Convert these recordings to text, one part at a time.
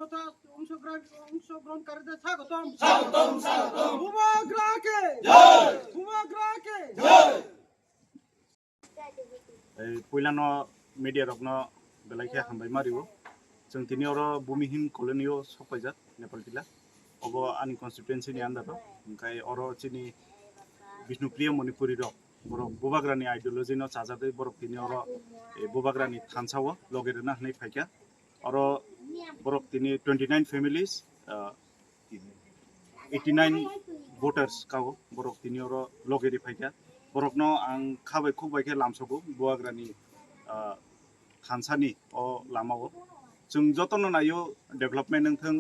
তথা অংশগ্রহণকারীদের স্বাগতম স্বাগতম স্বাগতম উপগ্রাহকে জয় উপগ্রাহকে জয় এই পয়লানো মিডিয়া রকনো বেলাইকে হামবাই মারিও जों दिनै अरो भूमिहीन कलोनियाव सफायजात नेपाल जिल्ला अब आंनि कन्स्टिटुएन्सिनि आन्दाराव ओमफ्राय अरो जोंनि बिष्णुप्रिय मणिपुरि रक बरक बुबाग्रानि आइडियोलजिनो चाजादै बरक दिनै अरो बुबाग्रानि थानसाव लगेरना होनाय फायका अरो बरक दिनै 29 फेमिलिस 89 voters काव बरक दिनै अरो लगेरि फायका बरकनो आं खाबाय खुबायके लामसगो बुबाग्रानि थानसानि अ लामाव जों जतन नायो डेभलपमेन्ट नोंथों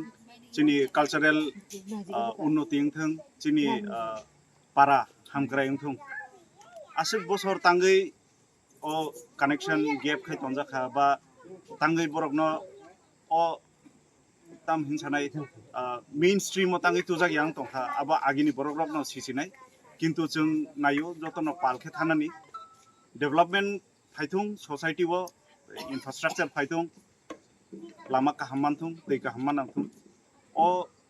जोंनि कालचारेल उन्नति नोंथों जोंनि पारा हामग्राय नोंथों आसिक बसर तांगै अ कानेक्शन गेप खाय तंजाखा बा तांगै बरकनो अ ताम हिंसानाय मेन स्ट्रीम तांगै तुजागि आं तंखा आबा आगिनि बरक रकनो सिसिनाय किन्तु जों नायो जतन पालखे थानानि डेभलपमेन्ट फायथुं सोसाइटी वो इन्फ्रास्ट्राक्चर फायथुं लामा काहामानथुं दै काहामानथुं अ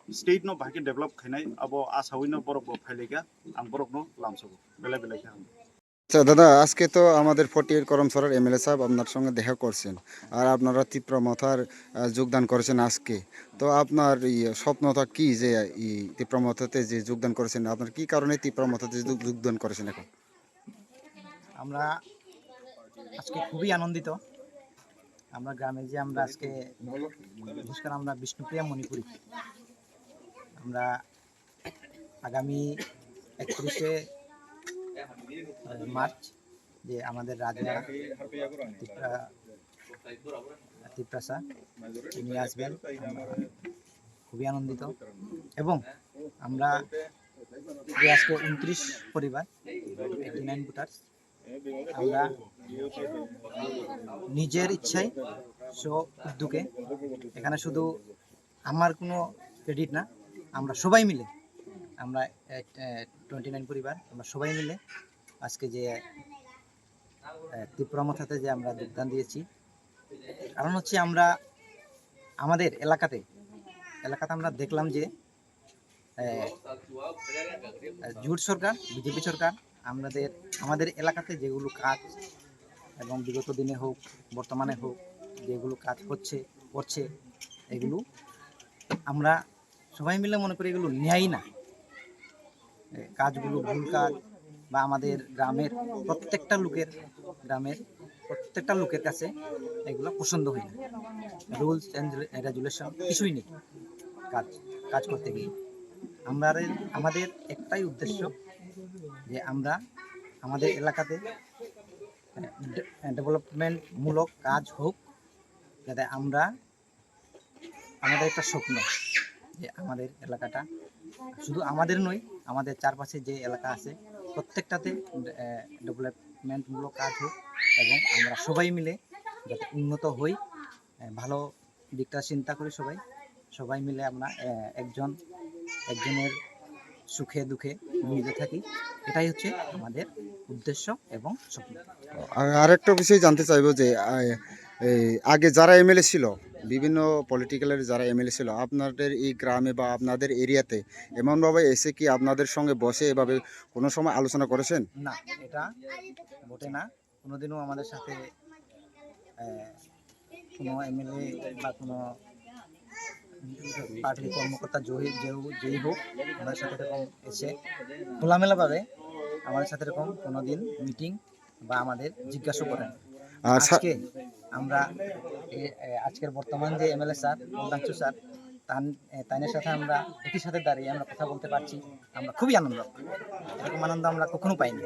स्टेट नो बाकी डेभलप खायनाय अब आसावैनो बरक फाइलेगा आं बरकनो लामसगो बेला बेला के আচ্ছা দাদা, আজকে তো আমাদের 48 করমসরের এমএলএ সাহেব আপনার সঙ্গে দেখা করছেন আর আপনারা তীব্র মাথার যোগদান করেছেন আজকে। তো আপনার স্বপ্নটা কি যে এই তীব্র মাথাতে যে যোগদান করেছেন, আপনার কি কারণে তীব্র মাথাতে যোগদান করেছেন? এখন আমরা আজকে খুবই আনন্দিত। আমরা গ্রামে যে আমরা আজকে বিশেষ করে আমরা বিষ্ণুপ্রিয়া মণিপুরি আমরা আগামী 31শে মার্চ যে আমাদের রাজা তিপ্রাসা তিনি আসবেন, খুবই আনন্দিত। এবং আমরা যে আজকে 29 পরিবার 89 ভোটার্স আমরা নিজের ইচ্ছায় উদ্যোগে, এখানে শুধু আমার কোনো ক্রেডিট না, আমরা সবাই মিলে আমরা 29 পরিবার আমরা সবাই মিলে আজকে যে ত্রিপুরা মাথাতে যে আমরা যোগদান দিয়েছি। কারণ হচ্ছে আমরা আমাদের এলাকাতে আমরা দেখলাম যে জোট সরকার বিজেপি সরকার আমাদের এলাকাতে যেগুলো কাজ এবং বিগত দিনে হোক বর্তমানে হোক যেগুলো কাজ করছে এগুলো আমরা সবাই মিলে মনে করি এগুলো ন্যায় না, কাজগুলো ভুল কাজ বা আমাদের গ্রামের প্রত্যেকটা লোকের কাছে এগুলো পছন্দ হয় না। রুলস অ্যান্ড রেগুলেশন কিছুই নেই কাজ করতে গিয়ে। আমাদের একটাই উদ্দেশ্য যে আমরা আমাদের এলাকাতে ডেভেলপমেন্টমূলক কাজ হোক, যাতে আমাদের একটা স্বপ্ন যে আমাদের এলাকাটা শুধু আমাদের নয়, আমাদের চারপাশে যে এলাকা আছে প্রত্যেকটাতে ডেভেলপমেন্টমূলক কাজ হোক এবং আমরা সবাই মিলে যাতে উন্নত হই, ভালো দিকটা চিন্তা করি সবাই মিলে আমরা একজনের সুখে দুঃখে মিলে থাকি। এটাই হচ্ছে আমাদের উদ্দেশ্য এবং স্বপ্ন। আরেকটা বিষয় জানতে চাইবো যে আগে যারা এমএলএ ছিল, বিভিন্ন পলিটিক্যালের যারা এমএলএ ছিল আপনাদের এই গ্রামে বা আপনাদের এরিয়াতে এমনভাবে এসে কি আপনাদের সঙ্গে বসে এভাবে কোনো সময় আলোচনা করেছেন? না, এটা বটে না। কোনোদিনও আমাদের সাথে কোনো এমএলএ বা কোনো পার্টির কর্মকর্তা যেই হোক আমাদের সাথে এরকম এসে খোলামেলাভাবে আমাদের সাথে এরকম কোনোদিন মিটিং বা আমাদের জিজ্ঞাসা করেন। আজকে আমরা আজকের বর্তমান যে এমএলএ স্যার বলদাংশু স্যার তাদের সাথে আমরা একই সাথে দাঁড়িয়ে আমরা কথা বলতে পারছি, আমরা খুবই আনন্দ। এরকম আনন্দ আমরা কখনো পাইনি।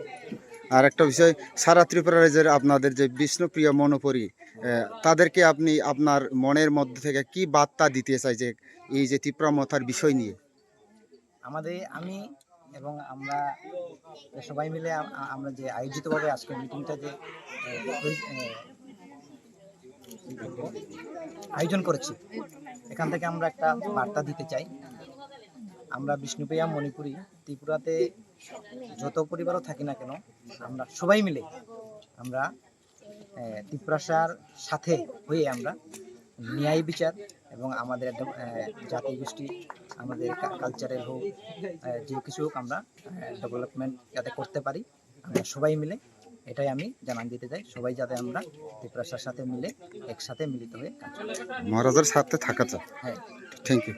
আর একটা বিষয়, সারা ত্রিপুরা রাজ্যের আপনাদের যে বিষ্ণুপ্রিয় মনোপরি তাদেরকে আপনি আপনার মনের মধ্যে থেকে কি বার্তা দিতে চাই যে এই যে ত্রিপুরা মাথার বিষয় নিয়ে? আমি এবং আমরা সবাই মিলে আমরা যে আয়োজিতভাবে আজকে মিটিংটা যে আয়োজন করেছি, এখান থেকে আমরা একটা বার্তা দিতে চাই। আমরা বিষ্ণুপ্রিয়া মণিপুরি ত্রিপুরাতে যত পরিবারও থাকি না কেন, আমরা সবাই মিলে আমরা ত্রিপুরার সাথে হয়ে আমরা ন্যায় বিচার এবং আমাদের জাতি গোষ্ঠী আমাদের কালচারের হোক যে কিছু হোক আমরা ডেভেলপমেন্ট যাতে করতে পারি আমরা সবাই মিলে, এটাই আমি জানান দিতে চাই। সবাই যাতে আমরা ত্রিপুরার সাথে মিলে একসাথে মিলিত হয়ে কাজ করি। মহারাজের সাথে থাকা চাই। হ্যাঁ, থ্যাংক ইউ।